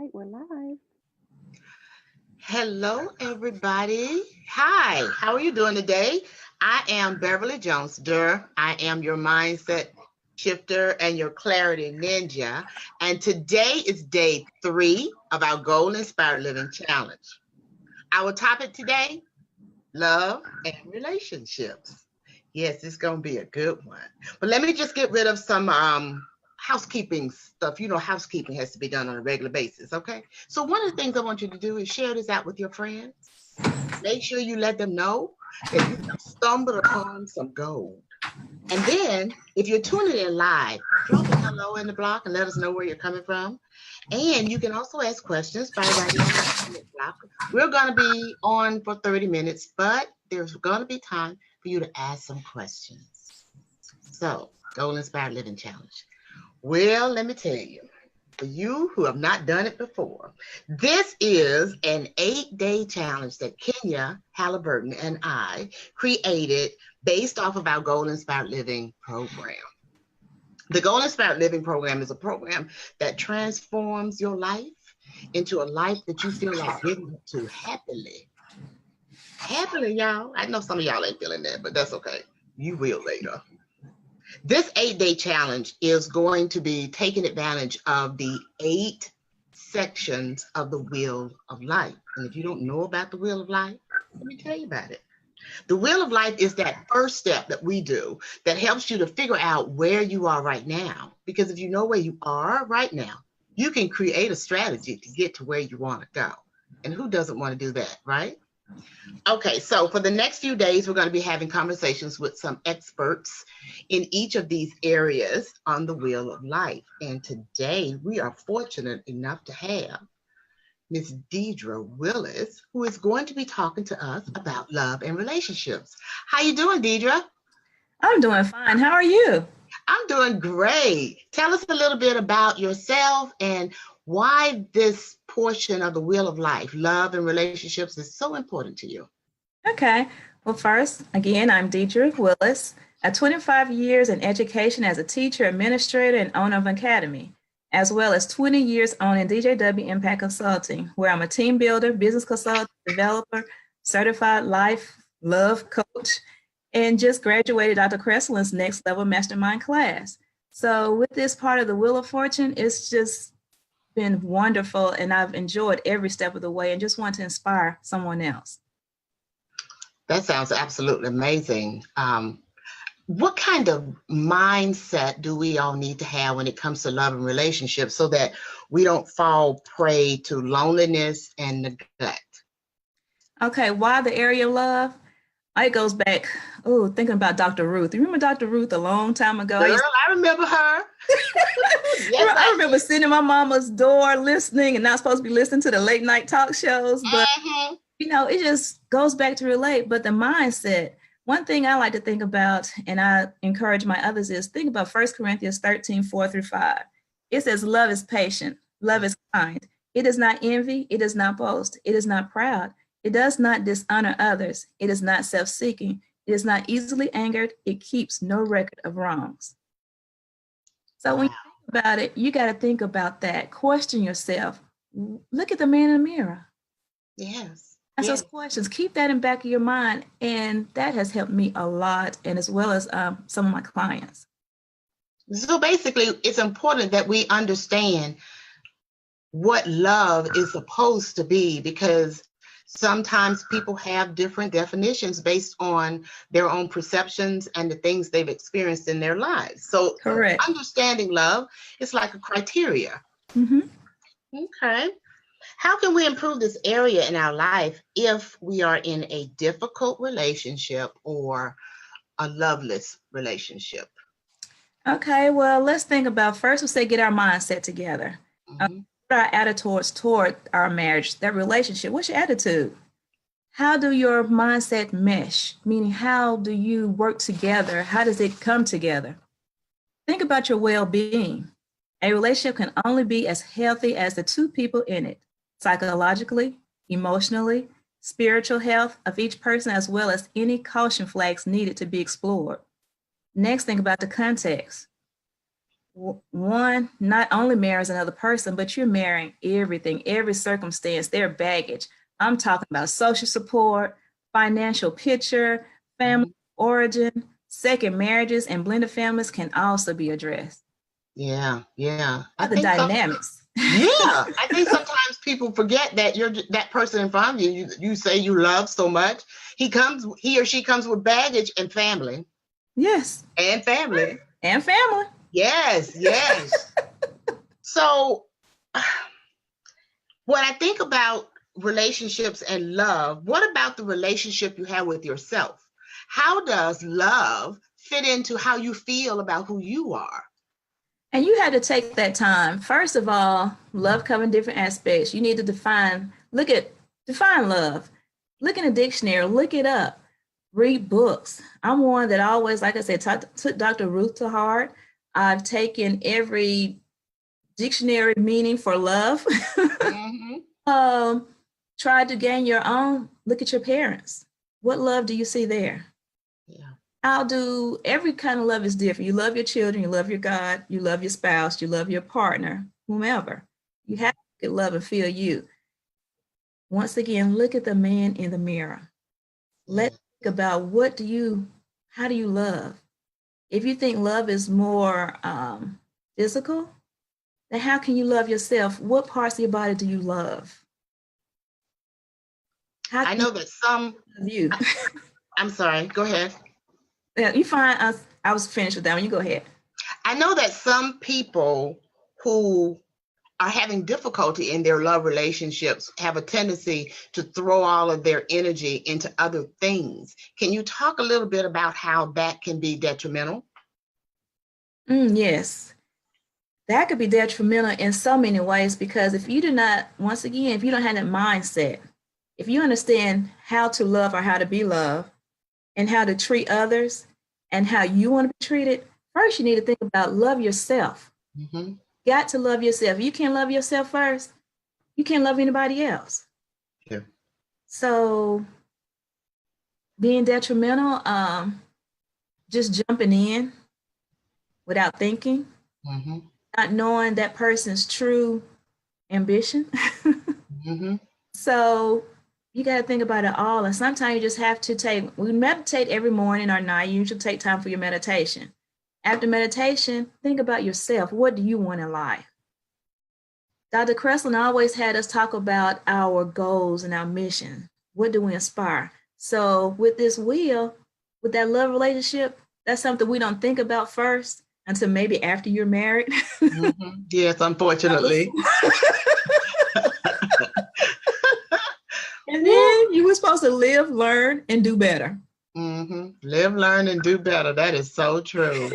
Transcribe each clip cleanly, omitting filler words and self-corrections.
right, we're live. Hello, everybody. Hi, how are you doing today? I am Beverly Jones Durr. I am your mindset shifter and your clarity ninja. And today is day 3 of our Goal Inspired Living Challenge. Our topic today, love and relationships. Yes, it's going to be a good one. But let me just get rid of some housekeeping stuff. You know, housekeeping has to be done on a regular basis, okay? So one of the things I want you to do is share this out with your friends. Make sure you let them know that you have stumbled upon some gold. And then, if you're tuning in live, drop a hello in the block and let us know where you're coming from. And you can also ask questions by writing in the comment block. We're going to be on for 30 minutes, but there's going to be time for you to ask some questions. So, Goal Inspired Living Challenge. Well, let me tell you, for you who have not done it before, this is an 8-day challenge that Kenya Halliburton and I created based off of our Goal Inspired Living program. The Goal Inspired Living program is a program that transforms your life into a life that you feel like getting to happily. Happily, y'all. I know some of y'all ain't feeling that, but that's okay. You will later. This 8-day challenge is going to be taking advantage of the 8 sections of the Wheel of Life. And if you don't know about the Wheel of Life, let me tell you about it. The Wheel of Life is that first step that we do that helps you to figure out where you are right now. Because if you know where you are right now, you can create a strategy to get to where you want to go. And who doesn't want to do that, right? Okay, so for the next few days, we're going to be having conversations with some experts in each of these areas on the Wheel of Life. And today, we are fortunate enough to have Miss Deidra Willis, who is going to be talking to us about love and relationships. How you doing, Deidra? I'm doing fine. How are you? I'm doing great. Tell us a little bit about yourself and why this portion of the Wheel of Life, love and relationships, is so important to you. Okay. Well, first, again, I'm Deidra Willis. I have 25 years in education as a teacher, administrator, and owner of an academy, as well as 20 years owning DJW Impact Consulting, where I'm a team builder, business consultant, developer, certified life, love coach, and just graduated Dr. Cresselin's next level mastermind class. So with this part of the Wheel of Fortune, it's just been wonderful, and I've enjoyed every step of the way and just want to inspire someone else. That sounds absolutely amazing. What kind of mindset do we all need to have when it comes to love and relationships so that we don't fall prey to loneliness and neglect? Okay, why the area of love? It goes back, thinking about Dr. Ruth. You remember Dr. Ruth a long time ago? Girl, I remember her. Yes, I remember sitting in my mama's door listening and not supposed to be listening to the late night talk shows. But, you know, it just goes back to relate. But the mindset, one thing I like to think about, and I encourage my others, is think about 1 Corinthians 13, 4-5. It says, love is patient. Love is kind. It does not envy. It does not boast. It is not proud. It does not dishonor others. It is not self-seeking. It is not easily angered. It keeps no record of wrongs. So when you think about it, you got to think about that. Question yourself. Look at the man in the mirror. Yes. Ask those questions. Keep that in back of your mind. And that has helped me a lot, and as well as some of my clients. So basically, it's important that we understand what love is supposed to be, because sometimes people have different definitions based on their own perceptions and the things they've experienced in their lives. So correct. Understanding love is like a criteria. Mm-hmm. Okay. How can we improve this area in our life if we are in a difficult relationship or a loveless relationship? Okay, well, let's think about, first we'll say get our mindset together. Mm-hmm. Our attitudes toward our marriage, that relationship. What's your attitude? How do your mindset mesh? Meaning, how do you work together? How does it come together? Think about your well-being. A relationship can only be as healthy as the two people in it, psychologically, emotionally, spiritual health of each person, as well as any caution flags needed to be explored. Next, think about the context. one, not only marries another person, but you're marrying everything, every circumstance, their baggage. I'm talking about social support, financial picture, family origin, second marriages, and blended families can also be addressed. Yeah. The dynamics. I think sometimes people forget that you're that person in front of you. You say you love so much. He or she comes with baggage and family. Yes. And family. And family. Yes. So when I think about relationships and love, what about the relationship you have with yourself? How does love fit into how you feel about who you are? And you had to take that time. First of all, love covering different aspects. You need to define love. Look in a dictionary, look it up, read books. I'm one that always, like I said, took Dr. Ruth to heart. I've taken every dictionary meaning for love. Try to gain your own. Look at your parents. What love do you see there? Every kind of love is different. You love your children, you love your God, you love your spouse, you love your partner, whomever. You have to love and feel you. Once again, look at the man in the mirror. Let's think about how do you love? If you think love is more physical, then how can you love yourself? What parts of your body do you love? I know that some of you. I'm sorry, go ahead. Yeah, you fine. I was finished with that one. You go ahead. I know that some people who are having difficulty in their love relationships have a tendency to throw all of their energy into other things. Can you talk a little bit about how that can be detrimental? Yes. That could be detrimental in so many ways, because if you don't have that mindset, if you understand how to love or how to be loved, and how to treat others and how you want to be treated, first you need to think about love yourself. Got to love yourself. You can't love yourself first, you can't love anybody else. Yeah. So being detrimental, just jumping in without thinking, not knowing that person's true ambition. So you got to think about it all. And sometimes you just have to we meditate every morning or night. You usually take time for your meditation. After meditation, think about yourself. What do you want in life? Dr. Kreslin always had us talk about our goals and our mission. What do we inspire? So with this wheel, with that love relationship, that's something we don't think about first until maybe after you're married. Yes, unfortunately. And then you were supposed to live, learn, and do better. Live, learn, and do better. That is so true.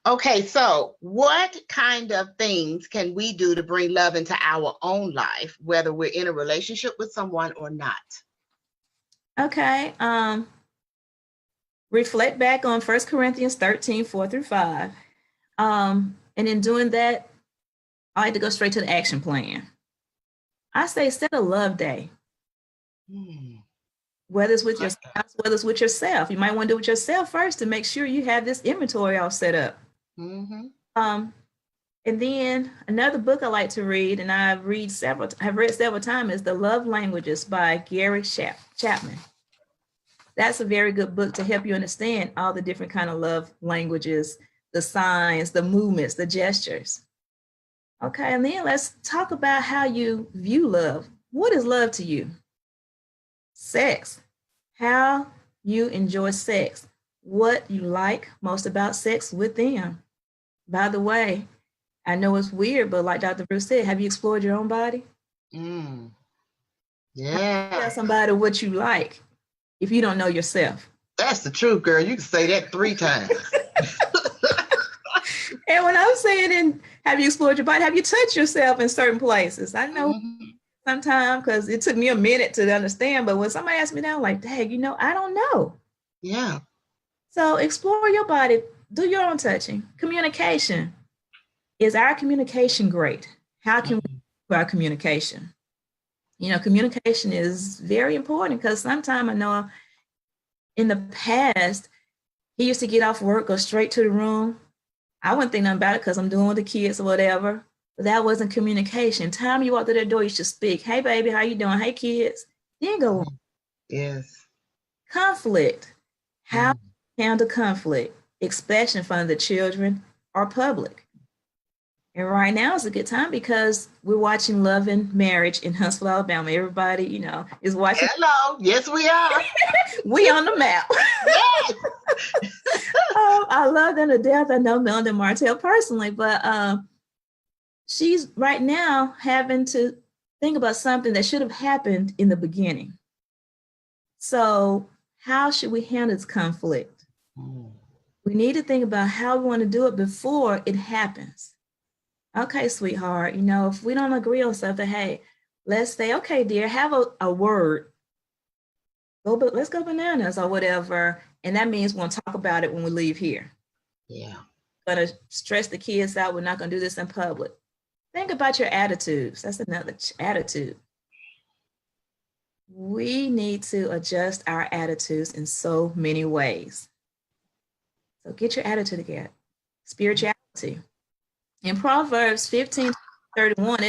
Okay, so what kind of things can we do to bring love into our own life, whether we're in a relationship with someone or not? Okay. Reflect back on 1 Corinthians 13, 4-5. And in doing that, I like to go straight to the action plan. I say set a love day. Whether it's with your spouse, whether it's with yourself. You might want to do it with yourself first to make sure you have this inventory all set up. And then another book I like to read, and I've read several times, is The Love Languages by Gary Chapman. That's a very good book to help you understand all the different kind of love languages, the signs, the movements, the gestures. Okay, and then let's talk about how you view love. What is love to you? Sex, how you enjoy sex, what you like most about sex with them. By the way, I know it's weird, but like Dr. Bruce said, have you explored your own body? Yeah. Tell somebody what you like if you don't know yourself. That's the truth, girl. You can say that 3 times. And when I'm saying, have you explored your body? Have you touched yourself in certain places? I know sometimes, because it took me a minute to understand, but when somebody asks me now, I'm like, dang, I don't know. Yeah. So explore your body, do your own touching. Communication. Is our communication great? How can we improve our communication? Communication is very important, because sometimes I know in the past, he used to get off work, go straight to the room, I wouldn't think nothing about it because I'm doing with the kids or whatever. But that wasn't communication. Time you walk through that door, you should speak. Hey, baby, how you doing? Hey, kids. Then go on. Yes. Conflict. How handle conflict, especially in front of the children or public. And right now is a good time because we're watching Love and Marriage in Huntsville, Alabama. Everybody, is watching. Hello. Yes, we are. We on the map. Yes. I love them to death. I know Melinda Martell personally, but she's right now having to think about something that should have happened in the beginning. So how should we handle this conflict? We need to think about how we want to do it before it happens. Okay, sweetheart, if we don't agree on something, hey, let's say, okay, dear, have a word. Let's go bananas or whatever. And that means we'll talk about it when we leave here. Yeah. Gonna stress the kids out. We're not gonna do this in public. Think about your attitudes. That's another attitude. We need to adjust our attitudes in so many ways. So get your attitude together. Spirituality. In Proverbs 15:31,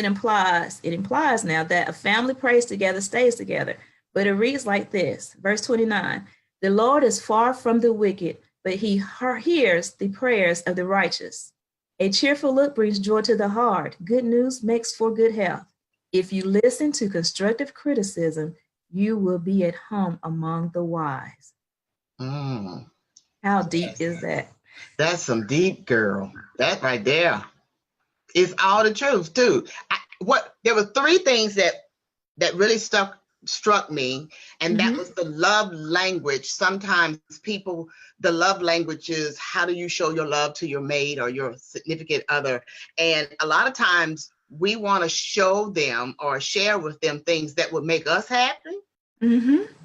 it implies now that a family prays together, stays together. But it reads like this, verse 29, the Lord is far from the wicked, but he hears the prayers of the righteous. A cheerful look brings joy to the heart. Good news makes for good health. If you listen to constructive criticism, you will be at home among the wise. How deep is that? That's some deep, girl. That right there is all the truth too. There were three things that really struck me, and that was the love language. Sometimes the love language is, how do you show your love to your mate or your significant other? And a lot of times we want to show them or share with them things that would make us happy.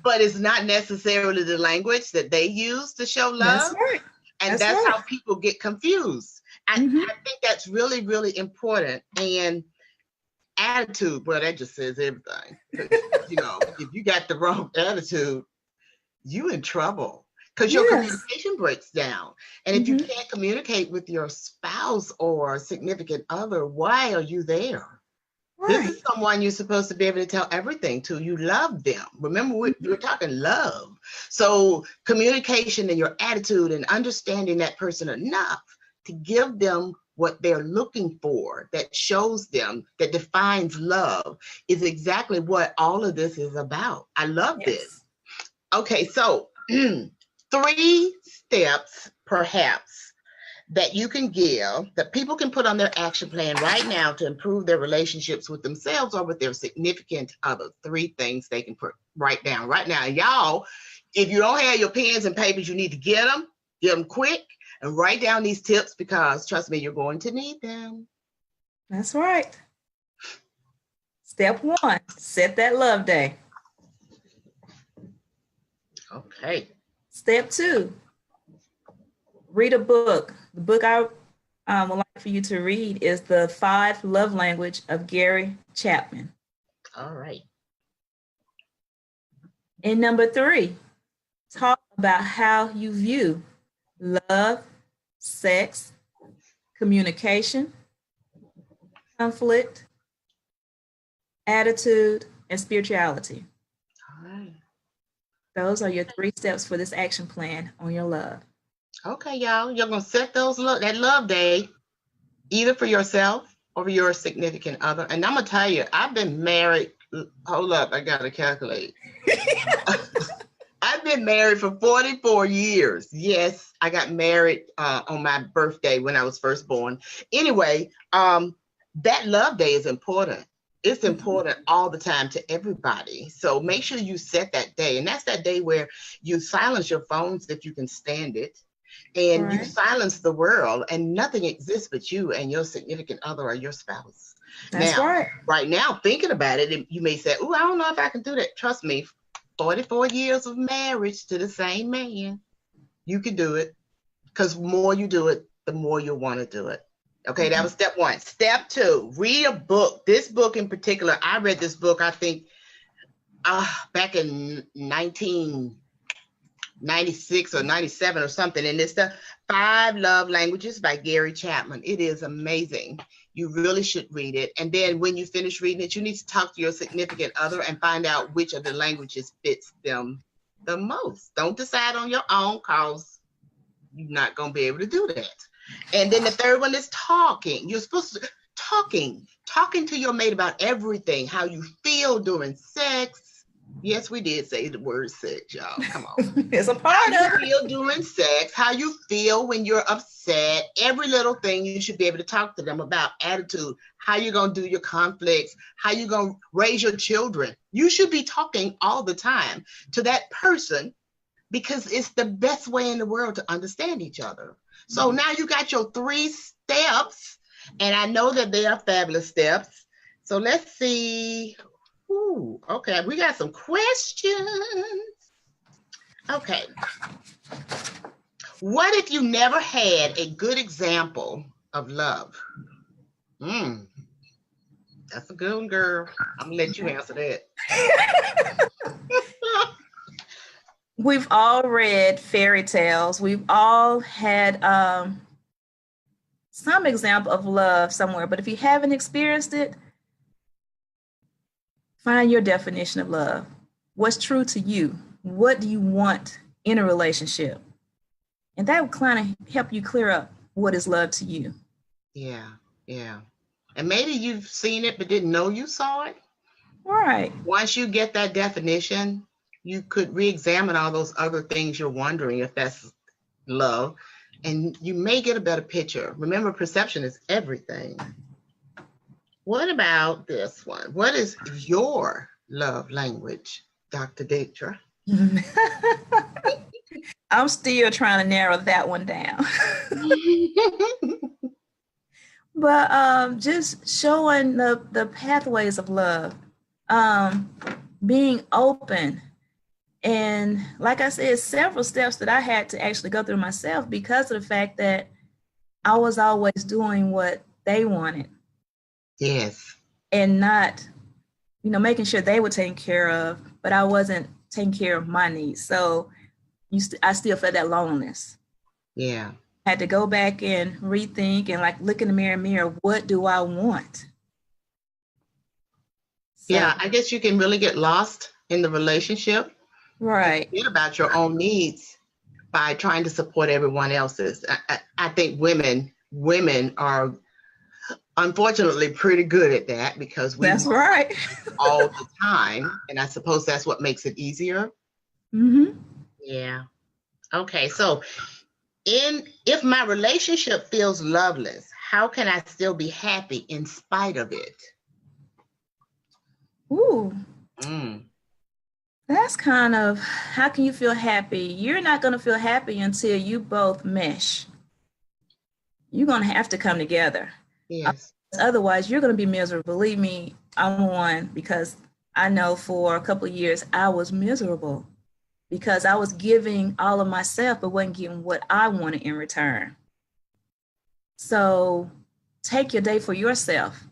But it's not necessarily the language that they use to show love. That's right. And that's how people get confused. I think that's really, really important. And attitude, well, that just says everything. If you got the wrong attitude, you in trouble because your communication breaks down. And if you can't communicate with your spouse or significant other, why are you there? Right. This is someone you're supposed to be able to tell everything to. You love them. Remember, we're talking love. So communication and your attitude and understanding that person enough to give them what they're looking for, that shows them, that defines love, is exactly what all of this is about. I love this. Okay, so 3 steps, perhaps, that you can give, that people can put on their action plan right now to improve their relationships with themselves or with their significant other. 3 things they can write down right now. Y'all, if you don't have your pens and papers, you need to get them quick, and write down these tips because, trust me, you're going to need them. That's right. Step 1, set that love day. Okay. Step 2, read a book. The book I would like for you to read is The 5 Love Language of Gary Chapman. All right. And number 3, talk about how you view love, sex, communication, conflict, attitude, and spirituality. All right. Those are your 3 steps for this action plan on your love. Okay, y'all. You're going to set that love day either for yourself or for your significant other. And I'm going to tell you, I've been married. Hold up. I got to calculate. I've been married for 44 years. Yes, I got married on my birthday when I was first born. Anyway, that love day is important. It's important all the time to everybody. So make sure you set that day. And that's that day where you silence your phones if you can stand it. And you silence the world, and nothing exists but you and your significant other or your spouse. That's now, right now, thinking about it, you may say, oh, I don't know if I can do that. Trust me, 44 years of marriage to the same man, you can do it. Because the more you do it, the more you'll want to do it. Okay, that was step 1. Step 2, read a book. This book in particular, I read this book, I think, back in 96 or 97 or something. And it's the 5 Love Languages by Gary Chapman. It is amazing. You really should read it. And then when you finish reading it, you need to talk to your significant other and find out which of the languages fits them the most. Don't decide on your own, because you're not going to be able to do that. And then the third one is talking. You're supposed to talking to your mate about everything, how you feel during sex. Yes, we did say the word sex, y'all. Come on. It's a part of it. How you feel during sex, how you feel when you're upset, every little thing you should be able to talk to them about. Attitude, how you're going to do your conflicts, how you're going to raise your children. You should be talking all the time to that person, because it's the best way in the world to understand each other. So now you got your 3 steps, and I know that they are fabulous steps. So let's see. Ooh, okay, we got some questions. Okay. What if you never had a good example of love? That's a good one, girl. I'm gonna let you answer that. We've all read fairy tales. We've all had some example of love somewhere, but if you haven't experienced it, find your definition of love. What's true to you? What do you want in a relationship? And that will kind of help you clear up what is love to you. Yeah, yeah. And maybe you've seen it but didn't know you saw it. Right. Once you get that definition, you could re-examine all those other things you're wondering if that's love, and you may get a better picture. Remember, perception is everything. What about this one? What is your love language, Dr. Deidra? I'm still trying to narrow that one down. But just showing the pathways of love, being open. And like I said, several steps that I had to actually go through myself because of the fact that I was always doing what they wanted. Yes. And not, making sure they were taken care of, but I wasn't taking care of my needs. So I still felt that loneliness. Yeah. I had to go back and rethink and look in the mirror, what do I want? So, yeah, I guess you can really get lost in the relationship. Right. Forget about your own needs by trying to support everyone else's. I think women are unfortunately pretty good at that, because that's right. all the time. And I suppose that's what makes it easier. Mm-hmm. Yeah. Okay. So if my relationship feels loveless, how can I still be happy in spite of it? Ooh. That's kind of, how can you feel happy? You're not going to feel happy until you both mesh. You're going to have to come together. Yes. Otherwise, you're going to be miserable. Believe me, I'm one, because I know for a couple of years I was miserable because I was giving all of myself but wasn't getting what I wanted in return. So take your day for yourself.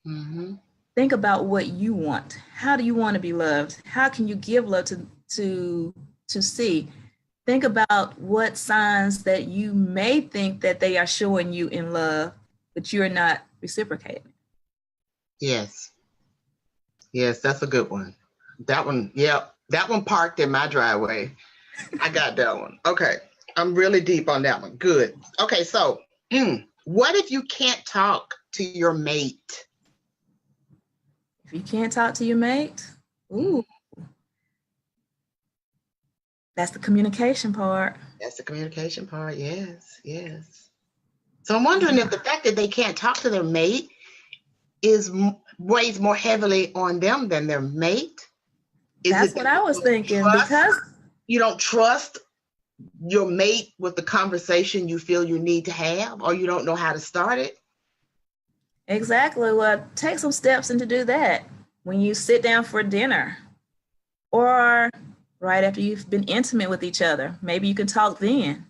Mm-hmm. Think about what you want. How do you want to be loved? How can you give love to see? Think about what signs that you may think that they are showing you in love, but you're not reciprocating. Yes. Yes, that's a good one. That one, yeah, that one parked in my driveway. I got that one. Okay. I'm really deep on that one. Good. Okay, so what if you can't talk to your mate? If you can't talk to your mate, that's the communication part. That's the communication part. Yes, yes. So I'm wondering if the fact that they can't talk to their mate weighs more heavily on them than their mate. That's what I was thinking, because you don't trust your mate with the conversation you feel you need to have, or you don't know how to start it. Exactly. Well, take some steps into do that when you sit down for dinner, or right after you've been intimate with each other. Maybe you can talk then,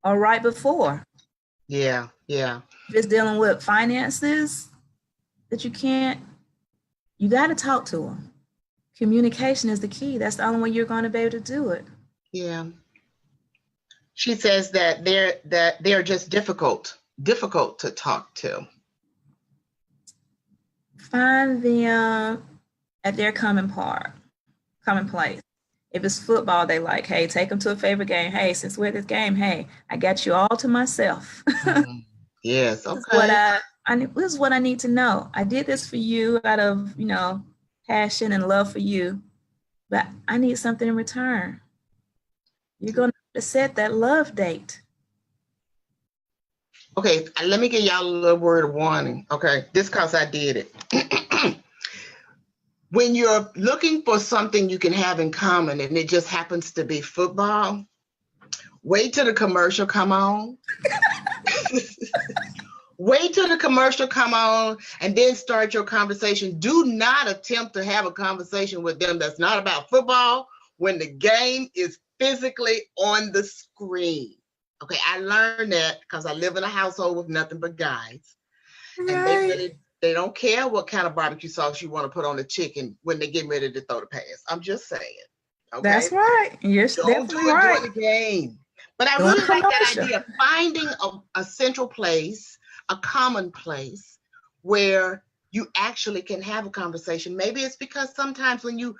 or right before. Yeah, yeah. Just dealing with finances that you got to talk to them. Communication is the key. That's the only way you're going to be able to do it. Yeah. She says that they're just difficult to talk to. Find them at their common place. If it's football they like, hey, take them to a favorite game. Hey, since we're at this game, hey, I got you all to myself. Yes, okay. This is what I need to know. I did this for you out of, passion and love for you, but I need something in return. You're going to set that love date. Okay, let me give y'all a little word of warning. Okay, this because I did it. When you're looking for something you can have in common and it just happens to be football, wait till the commercial come on. Wait till the commercial come on and then start your conversation. Do not attempt to have a conversation with them that's not about football when the game is physically on the screen. Okay, I learned that because I live in a household with nothing but guys. Right. And they don't care what kind of barbecue sauce you want to put on the chicken when they're getting ready to throw the pass. I'm just saying. Okay? That's right. You're don't do it during the game. But I really like that idea of finding a central place, a common place where you actually can have a conversation. Maybe it's because sometimes when you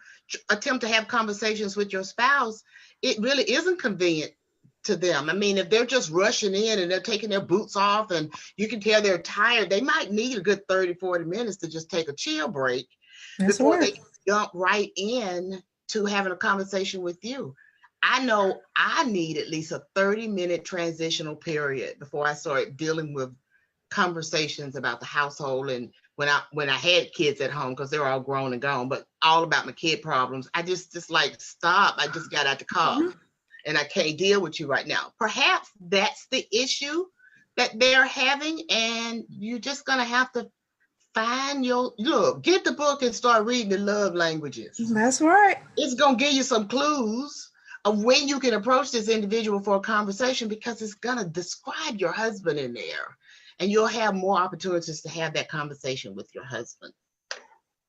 attempt to have conversations with your spouse, it really isn't convenient to them. I mean, if they're just rushing in and they're taking their boots off and you can tell they're tired, they might need a good 30, 40 minutes to just take a chill break before they jump right in to having a conversation with you. I know I need at least a 30-minute transitional period before I start dealing with conversations about the household. And when I had kids at home, because they're all grown and gone, but all about my kid problems, I just like, stop. I just got out the car. Mm-hmm. And I can't deal with you right now. Perhaps that's the issue that they're having, and you're just gonna have to find get the book and start reading the love languages. That's right. It's gonna give you some clues of when you can approach this individual for a conversation, because it's gonna describe your husband in there, and you'll have more opportunities to have that conversation with your husband.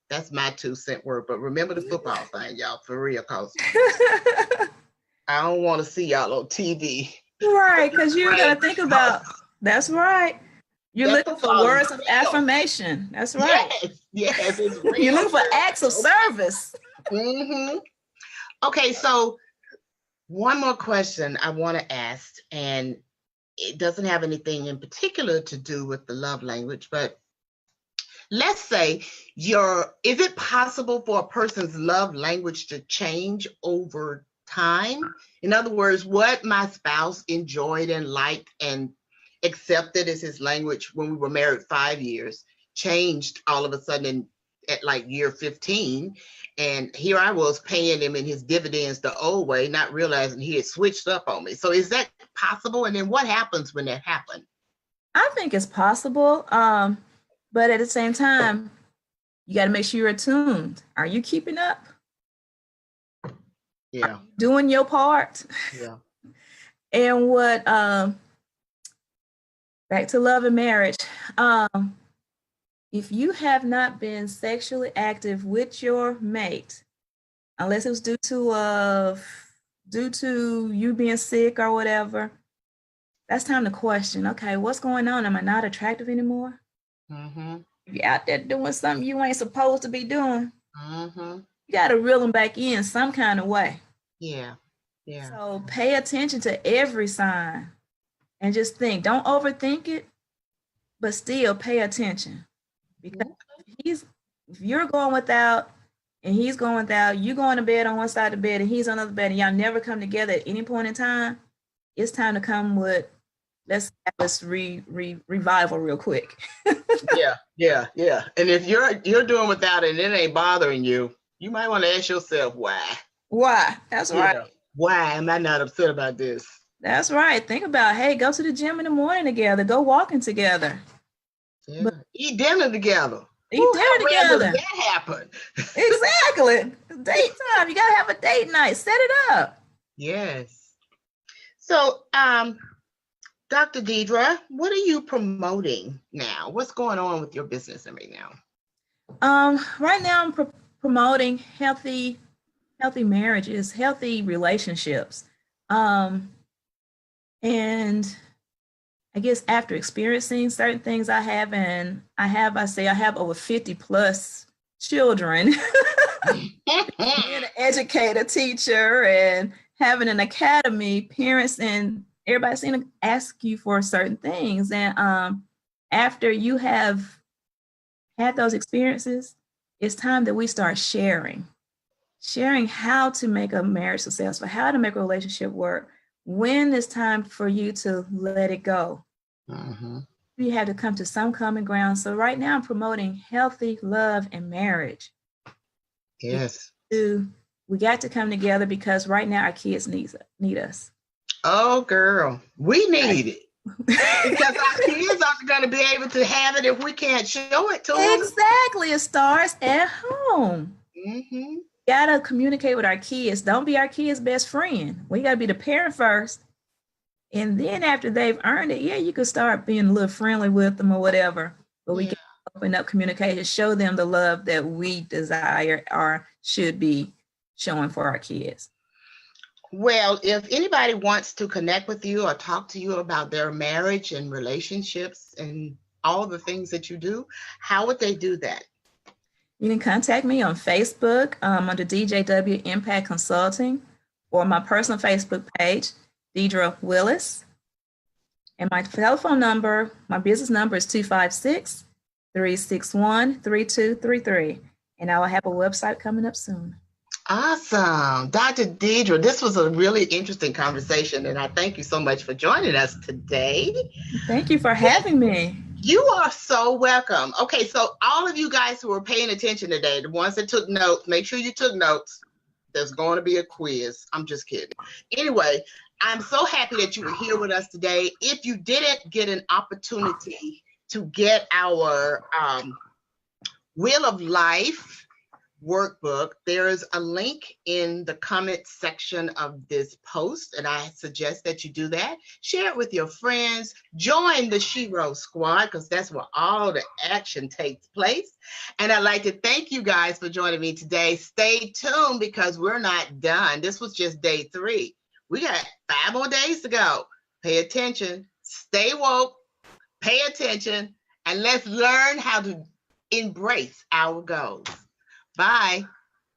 That's my 2-cent word, but remember the football thing, y'all, for real, cause I don't want to see y'all on TV. Right, because you're going to think about, that's right. You're looking for words of affirmation. That's right. Yes. You're looking for acts of service. Mm-hmm. Okay, so one more question I want to ask, and it doesn't have anything in particular to do with the love language, but let's say is it possible for a person's love language to change over time? In other words, what my spouse enjoyed and liked and accepted as his language when we were married 5 years changed all of a sudden at like year 15. And here I was paying him in his dividends the old way, not realizing he had switched up on me. So is that possible? And then what happens when that happens? I think it's possible. But at the same time, you got to make sure you're attuned. Are you keeping up? Yeah. Doing your part. Yeah. And what, back to love and marriage. If you have not been sexually active with your mate, unless it was due to you being sick or whatever, that's time to question, okay, what's going on? Am I not attractive anymore? Mm-hmm. You're out there doing something you ain't supposed to be doing. Mm-hmm. You got to reel them back in some kind of way. Yeah. So pay attention to every sign and just think. Don't overthink it, but still pay attention. Because if you're going without and he's going without, you going to bed on one side of the bed and he's on the other bed, and y'all never come together at any point in time, it's time to come with, let's have this revival real quick. Yeah. And if you're doing without it and it ain't bothering you, you might want to ask yourself why. Why? That's right. Why am I not upset about this? That's right. Think about, hey, go to the gym in the morning together. Go walking together. Yeah. Eat dinner together. Does that happen? Exactly. Date time. You got to have a date night. Set it up. Yes. So, Dr. Deidra, what are you promoting now? What's going on with your business right now? Right now I'm promoting healthy marriages, healthy relationships. And I guess after experiencing certain things I have over 50 plus children, being an educator, teacher, and having an academy, parents and everybody seem to ask you for certain things. And after you have had those experiences, it's time that we start sharing how to make a marriage successful, how to make a relationship work, when it's time for you to let it go. You have to come to some common ground. So right now I'm promoting healthy love and marriage. Yes. We got to come together because right now our kids need us. Oh, girl, we need it. Because our kids aren't going to be able to have it if we can't show it to them. Exactly. It starts at home. Gotta communicate with our kids. Don't be our kids' best friend. We gotta be the parent first. And then after they've earned it, you can start being a little friendly with them or whatever. But we can open up communication, show them the love that we desire or should be showing for our kids. Well, if anybody wants to connect with you or talk to you about their marriage and relationships and all the things that you do, how would they do that? You can contact me on Facebook under DJW Impact Consulting, or my personal Facebook page, Deidra Willis. And my telephone number, my business number is 256-361-3233. And I will have a website coming up soon. Awesome. Dr. Deidra, this was a really interesting conversation, and I thank you so much for joining us today. Thank you for having me. You are so welcome. Okay, so all of you guys who are paying attention today, the ones that took notes, make sure you took notes. There's going to be a quiz. I'm just kidding. Anyway, I'm so happy that you were here with us today. If you didn't get an opportunity to get our Wheel of Life workbook, there is a link in the comment section of this post, and I suggest that you do that. Share it with your friends. Join the Shero Squad, because that's where all the action takes place. And I'd like to thank you guys for joining me today. Stay tuned because we're not done. This was just day 3. We got 5 more days to go. Pay attention, stay woke, pay attention, and let's learn how to embrace our goals. Bye.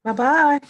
Bye-bye.